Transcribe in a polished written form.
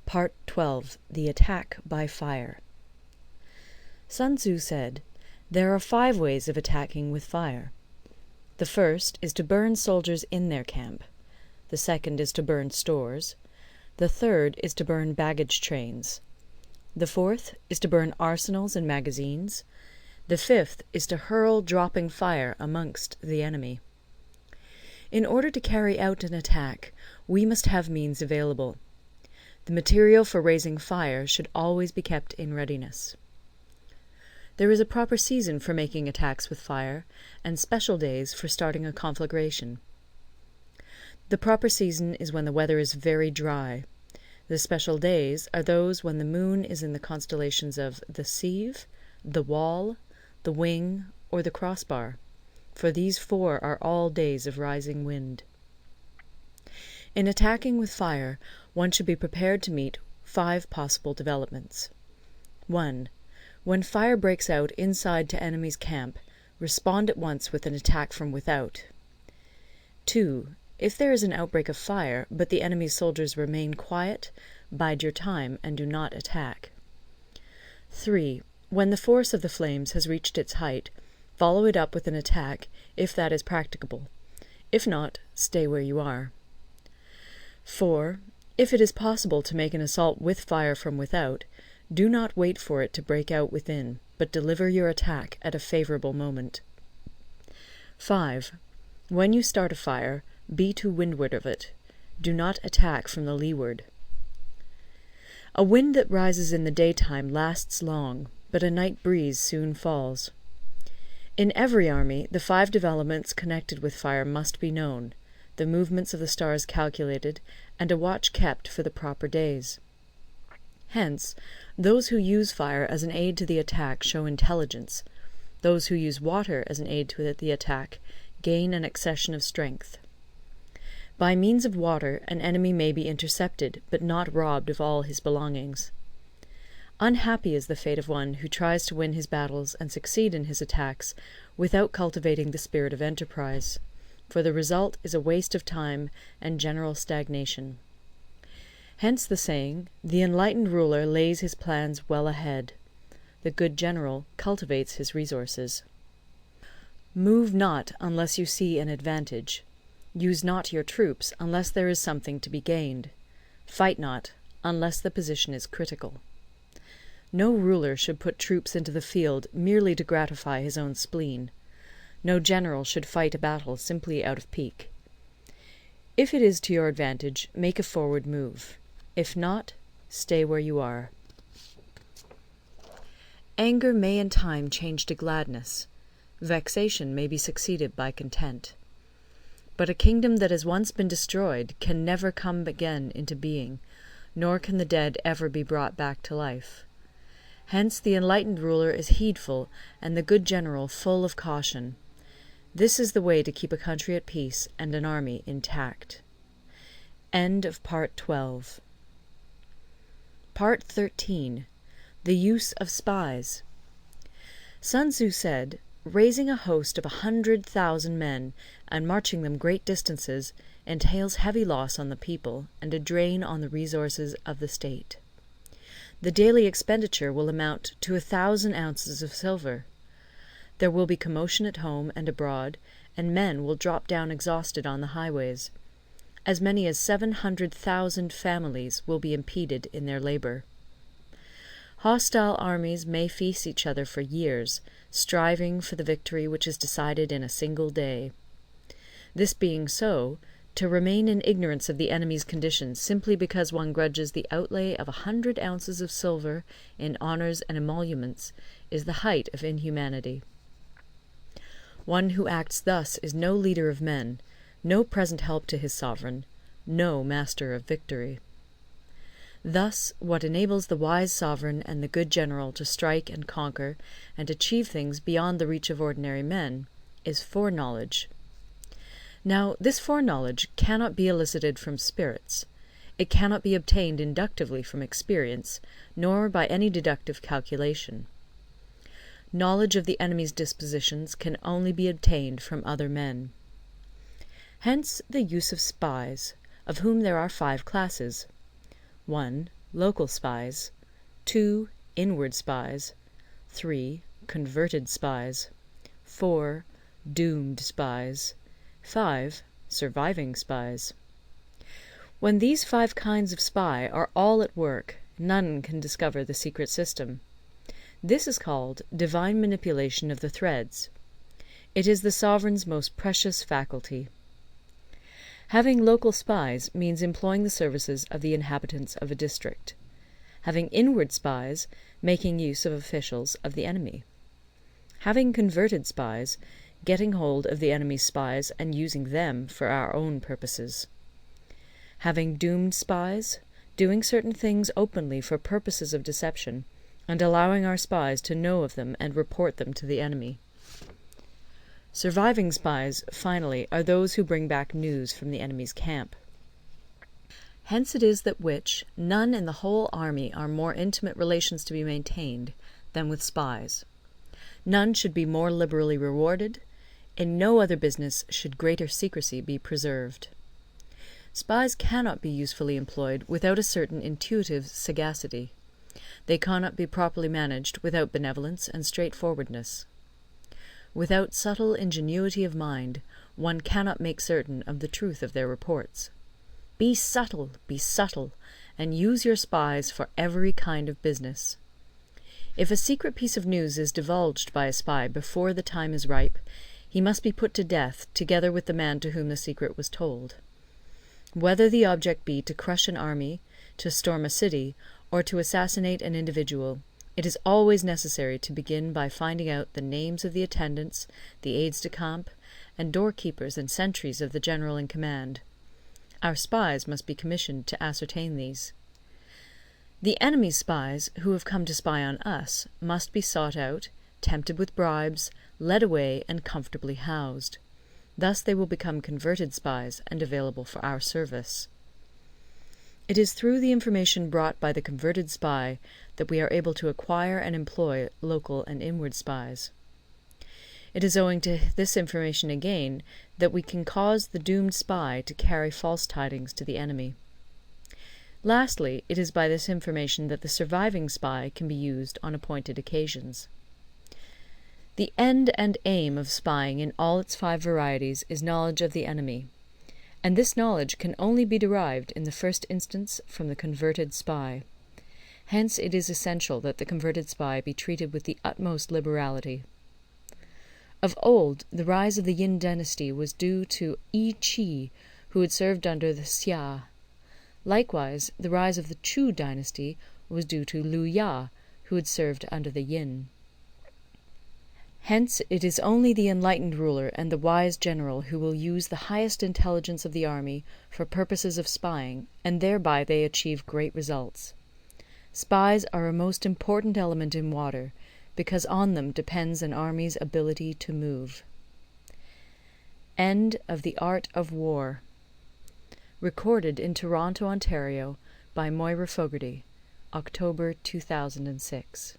Part 12. The Attack by Fire. Sun Tzu said, "There are 5 ways of attacking with fire. The first is to burn soldiers in their camp. The second is to burn stores. The third is to burn baggage trains. The fourth is to burn arsenals and magazines. The fifth is to hurl dropping fire amongst the enemy." In order to carry out an attack, we must have means available. The material for raising fire should always be kept in readiness. There is a proper season for making attacks with fire, and special days for starting a conflagration. The proper season is when the weather is very dry. The special days are those when the moon is in the constellations of the Sieve, the Wall, the Wing, or the Crossbar, for these 4 are all days of rising wind. In attacking with fire, one should be prepared to meet 5 possible developments. 1. When fire breaks out inside to enemy's camp, respond at once with an attack from without. 2. If there is an outbreak of fire, but the enemy's soldiers remain quiet, bide your time and do not attack. 3. When the force of the flames has reached its height, follow it up with an attack, if that is practicable. If not, stay where you are. 4. If it is possible to make an assault with fire from without, do not wait for it to break out within, but deliver your attack at a favorable moment. 5. When you start a fire, be to windward of it. Do not attack from the leeward. A wind that rises in the daytime lasts long, but a night breeze soon falls. In every army, the 5 developments connected with fire must be known, the movements of the stars calculated, and a watch kept for the proper days. Hence, those who use fire as an aid to the attack show intelligence. Those who use water as an aid to the attack gain an accession of strength. By means of water, an enemy may be intercepted, but not robbed of all his belongings. Unhappy is the fate of one who tries to win his battles and succeed in his attacks without cultivating the spirit of enterprise, for the result is a waste of time and general stagnation. Hence the saying, "The enlightened ruler lays his plans well ahead. The good general cultivates his resources." Move not unless you see an advantage. Use not your troops unless there is something to be gained. Fight not unless the position is critical. No ruler should put troops into the field merely to gratify his own spleen. No general should fight a battle simply out of pique. If it is to your advantage, make a forward move. If not, stay where you are. Anger may in time change to gladness. Vexation may be succeeded by content. But a kingdom that has once been destroyed can never come again into being, nor can the dead ever be brought back to life. Hence the enlightened ruler is heedful, and the good general full of caution. This is the way to keep a country at peace and an army intact. End of Part 12. Part 13. The Use of Spies. Sun Tzu said, "Raising a host of 100,000 men and marching them great distances entails heavy loss on the people and a drain on the resources of the state. The daily expenditure will amount to 1,000 ounces of silver. There will be commotion at home and abroad, and men will drop down exhausted on the highways. As many as 700,000 families will be impeded in their labor. Hostile armies may feast each other for years, striving for the victory which is decided in a single day. This being so, to remain in ignorance of the enemy's condition simply because one grudges the outlay of 100 ounces of silver in honours and emoluments is the height of inhumanity. One who acts thus is no leader of men, no present help to his sovereign, no master of victory. Thus, what enables the wise sovereign and the good general to strike and conquer and achieve things beyond the reach of ordinary men is foreknowledge. Now, this foreknowledge cannot be elicited from spirits. It cannot be obtained inductively from experience, nor by any deductive calculation. Knowledge of the enemy's dispositions can only be obtained from other men. Hence the use of spies, of whom there are 5 classes. 1. local spies, 2. inward spies, 3. converted spies, 4. doomed spies, 5. surviving spies. When these 5 kinds of spy are all at work, none can discover the secret system. This is called divine manipulation of the threads. It is the sovereign's most precious faculty. Having local spies means employing the services of the inhabitants of a district. Having inward spies, making use of officials of the enemy. Having converted spies, getting hold of the enemy's spies and using them for our own purposes. Having doomed spies, doing certain things openly for purposes of deception, and allowing our spies to know of them and report them to the enemy. Surviving spies, finally, are those who bring back news from the enemy's camp. Hence it is that none in the whole army are more intimate relations to be maintained than with spies. None should be more liberally rewarded. In no other business should greater secrecy be preserved. Spies cannot be usefully employed without a certain intuitive sagacity. They cannot be properly managed without benevolence and straightforwardness. Without subtle ingenuity of mind, one cannot make certain of the truth of their reports. Be subtle, and use your spies for every kind of business. If a secret piece of news is divulged by a spy before the time is ripe, he must be put to death together with the man to whom the secret was told. Whether the object be to crush an army, to storm a city, or to assassinate an individual, it is always necessary to begin by finding out the names of the attendants, the aides-de-camp, and doorkeepers and sentries of the general in command. Our spies must be commissioned to ascertain these. The enemy's spies, who have come to spy on us, must be sought out, tempted with bribes, led away, and comfortably housed. Thus they will become converted spies and available for our service. It is through the information brought by the converted spy that we are able to acquire and employ local and inward spies. It is owing to this information again that we can cause the doomed spy to carry false tidings to the enemy. Lastly, it is by this information that the surviving spy can be used on appointed occasions. The end and aim of spying in all its 5 varieties is knowledge of the enemy, and this knowledge can only be derived in the first instance from the converted spy. Hence it is essential that the converted spy be treated with the utmost liberality. Of old, the rise of the Yin dynasty was due to Yi Qi, who had served under the Xia. Likewise, the rise of the Chu dynasty was due to Liu Ya, who had served under the Yin. Hence it is only the enlightened ruler and the wise general who will use the highest intelligence of the army for purposes of spying, and thereby they achieve great results. Spies are a most important element in water, because on them depends an army's ability to move. End of The Art of War. Recorded in Toronto, Ontario by Moira Fogarty, October 2006.